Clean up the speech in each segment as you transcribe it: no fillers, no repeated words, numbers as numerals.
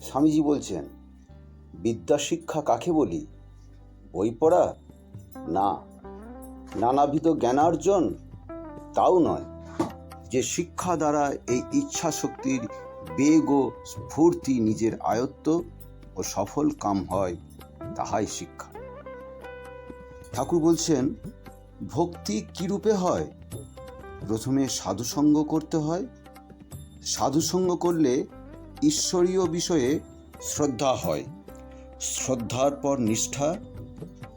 স্বামীজি বলছেন, বিদ্যা শিক্ষা কাকে বলি? বই পড়া? না। নানাবিধ জ্ঞানার্জন? তাও নয়। যে শিক্ষা দ্বারা এই ইচ্ছা শক্তির বেগ ও স্ফূর্তি নিজের আয়ত্ত ও সফল কাম হয়, তাহাই শিক্ষা। ঠাকুর বলছেন, ভক্তি কিরূপে হয়? প্রথমে সাধুসঙ্গ করতে হয়। সাধুসঙ্গ করলে ঈশ্বরীয় বিষয়ে শ্রদ্ধা হয়। শ্রদ্ধার পর নিষ্ঠা।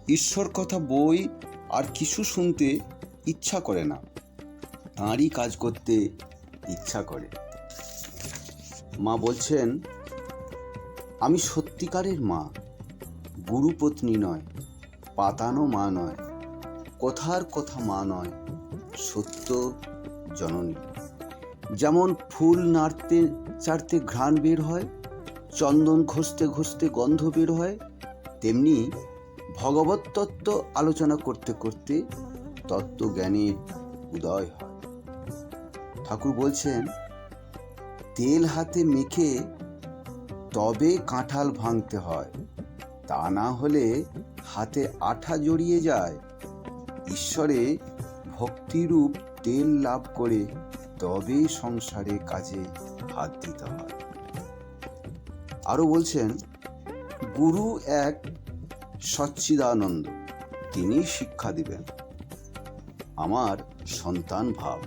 ঈশ্বর কথা বই আর কিছু শুনতে ইচ্ছা করে না, তাঁরই কাজ করতে ইচ্ছা করে। মা বলছেন, আমি সত্যিকারের মা, গুরুপত্নী নয়, পাতানো মা নয়, কথার কথা মা নয়, সত্য জননী। যেমন ফুল নাড়তে চাড়তে ঘ্রাণ বের হয়, চন্দন ঘষতে ঘষতে গন্ধ বের হয়, তেমনি ভগবত তত্ত্ব আলোচনা করতে করতে তত্ত্বজ্ঞানের উদয় হয়। ঠাকুর বলছেন, তেল হাতে মেখে তবে কাঁঠাল ভাঙতে হয়, তা না হলে হাতে আঠা জড়িয়ে যায়। ঈশ্বরে ভক্তিরূপ তেল লাভ করে তবে সংসারে কাজে হাত দিতে হয়। আরো বলছেন, গুরু এক সচ্চিদানন্দ, তিনি শিক্ষা দিবেন। আমার সন্তান ভাব।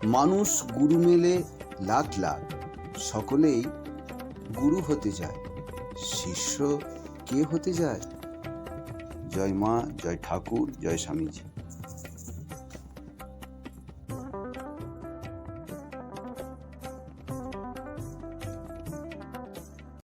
মানুষ গুরু মেলে লাখ লাখ, সকলেই গুরু হতে যায়, শিষ্য কে হতে যায়? জয় মা, জয় ঠাকুর, জয় স্বামীজি।